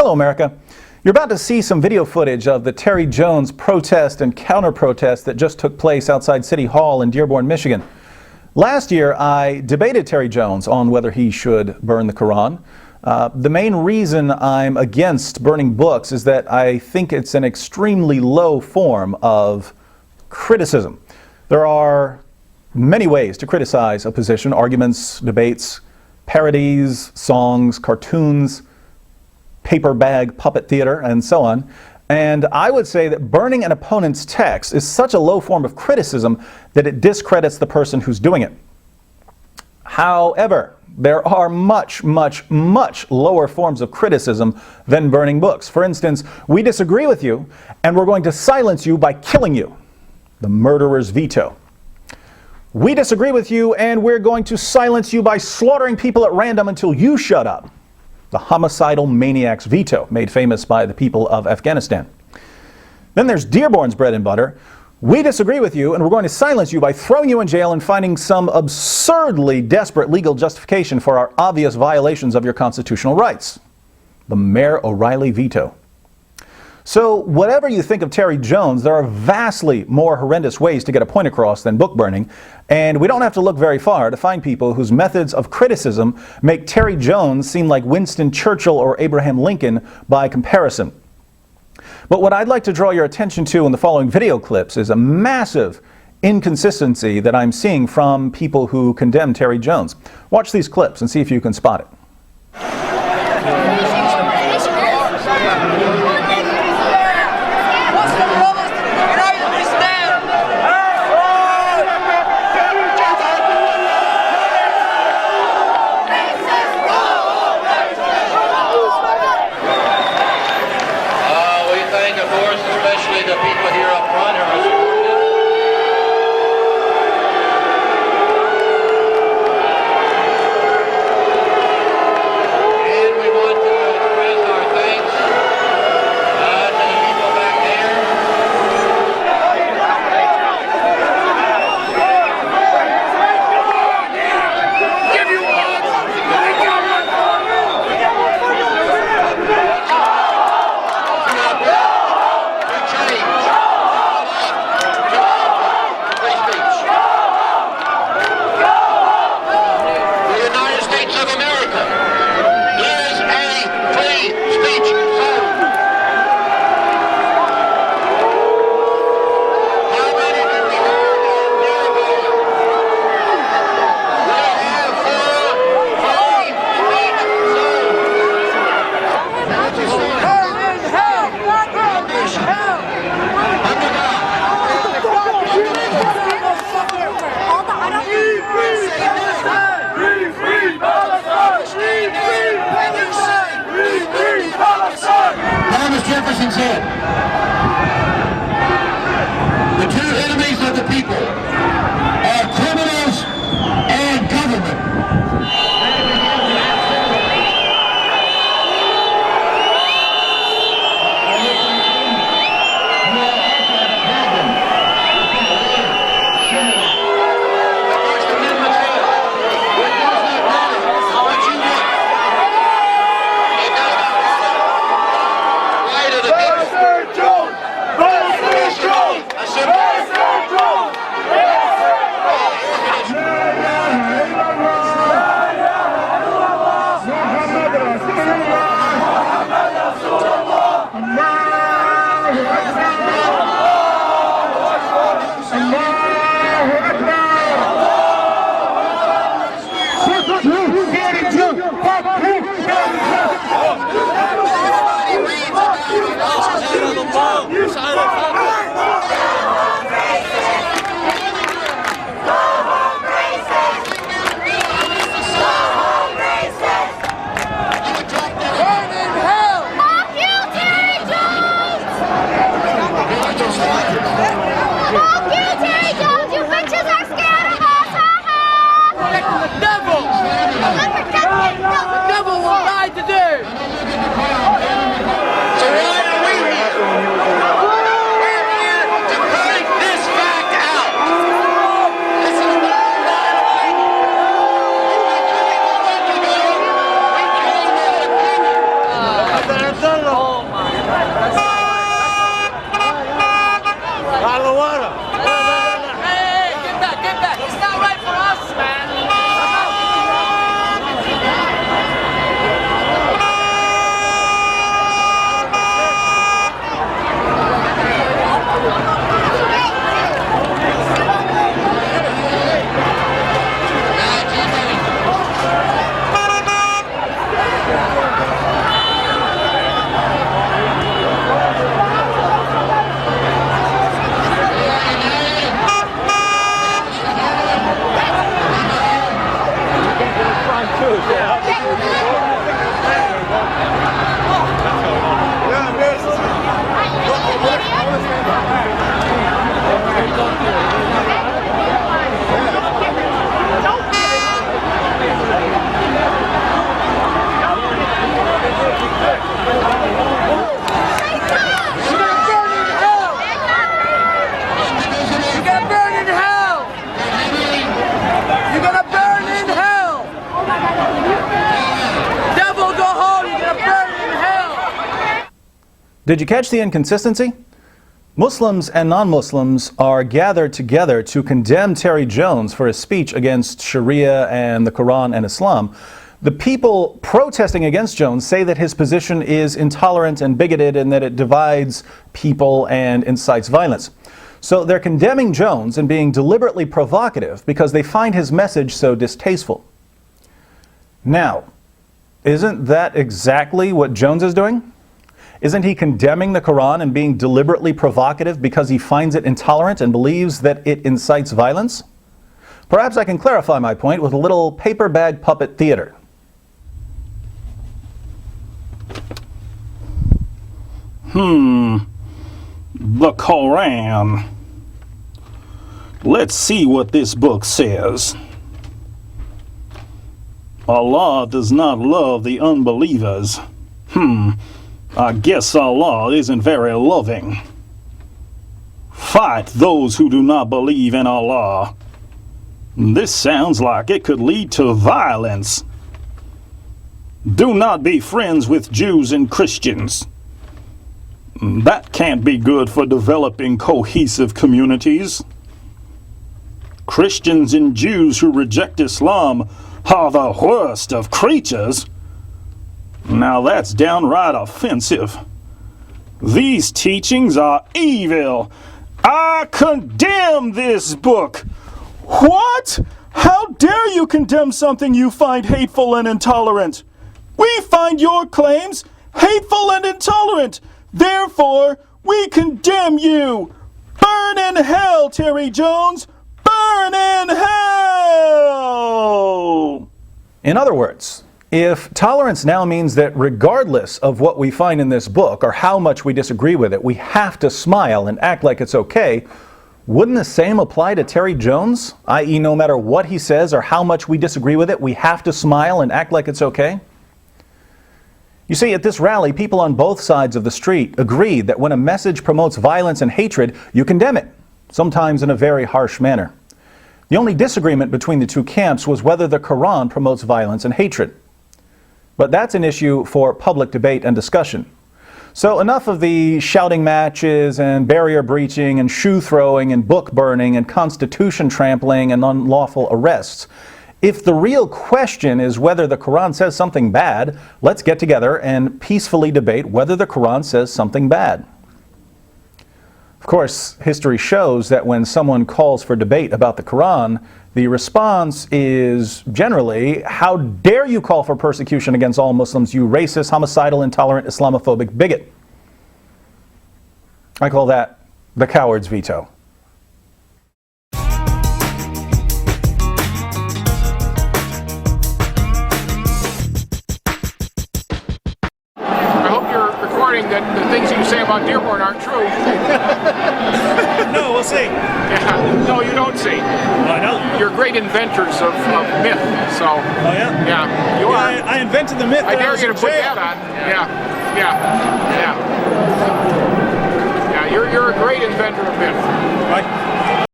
Hello, America. You're about to see some video footage of the Terry Jones protest and counter-protest that just took place outside City Hall in Dearborn, Michigan. Last year, I debated Terry Jones on whether he should burn the Quran. The main reason I'm against burning books is that I think it's an extremely low form of criticism. There are many ways to criticize a position: arguments, debates, parodies, songs, cartoons, paper bag puppet theater, and so on. And I would say that burning an opponent's text is such a low form of criticism that it discredits the person who's doing it. However, there are much lower forms of criticism than burning books. For instance, we disagree with you, and we're going to silence you by killing you. The murderer's veto. We disagree with you, and we're going to silence you by slaughtering people at random until you shut up. The homicidal maniac's veto, made famous by the people of Afghanistan. Then there's Dearborn's bread and butter. We disagree with you, and we're going to silence you by throwing you in jail and finding some absurdly desperate legal justification for our obvious violations of your constitutional rights. The Mayor O'Reilly veto. So whatever you think of Terry Jones, there are vastly more horrendous ways to get a point across than book burning, and we don't have to look very far to find people whose methods of criticism make Terry Jones seem like Winston Churchill or Abraham Lincoln by comparison. But what I'd like to draw your attention to in the following video clips is a massive inconsistency that I'm seeing from people who condemn Terry Jones. Watch these clips and see if you can spot it. Did you catch the inconsistency? Muslims and non-Muslims are gathered together to condemn Terry Jones for his speech against Sharia and the Quran and Islam. The people protesting against Jones say that his position is intolerant and bigoted and that it divides people and incites violence. So they're condemning Jones and being deliberately provocative because they find his message so distasteful. Now, isn't that exactly what Jones is doing? Isn't he condemning the Quran and being deliberately provocative because he finds it intolerant and believes that it incites violence? Perhaps I can clarify my point with a little paper bag puppet theater. The Quran. Let's see what this book says. Allah does not love the unbelievers. I guess Allah isn't very loving. Fight those who do not believe in Allah. This sounds like it could lead to violence. Do not be friends with Jews and Christians. That can't be good for developing cohesive communities. Christians and Jews who reject Islam are the worst of creatures. Now that's downright offensive. These teachings are evil. I condemn this book. What? How dare you condemn something you find hateful and intolerant? We find your claims hateful and intolerant. Therefore, we condemn you. Burn in hell, Terry Jones. Burn in hell! In other words, if tolerance now means that regardless of what we find in this book or how much we disagree with it, we have to smile and act like it's okay, wouldn't the same apply to Terry Jones? I.e., no matter what he says or how much we disagree with it, we have to smile and act like it's okay? You see, at this rally, people on both sides of the street agreed that when a message promotes violence and hatred, you condemn it, sometimes in a very harsh manner. The only disagreement between the two camps was whether the Quran promotes violence and hatred. But that's an issue for public debate and discussion. So enough of the shouting matches and barrier breaching and shoe throwing and book burning and constitution trampling and unlawful arrests. If the real question is whether the Quran says something bad, let's get together and peacefully debate whether the Quran says something bad. Of course, history shows that when someone calls for debate about the Quran, the response is generally, how dare you call for persecution against all Muslims, you racist, homicidal, intolerant, Islamophobic bigot. I call that the coward's veto. That the things you say about Dearborn aren't true. No, we'll see. Yeah. No, you don't see. I know. You're great inventors of myth. So. Oh yeah. Yeah. You are. I invented the myth. I dare you to put that on. Yeah. You're a great inventor of myth. Right.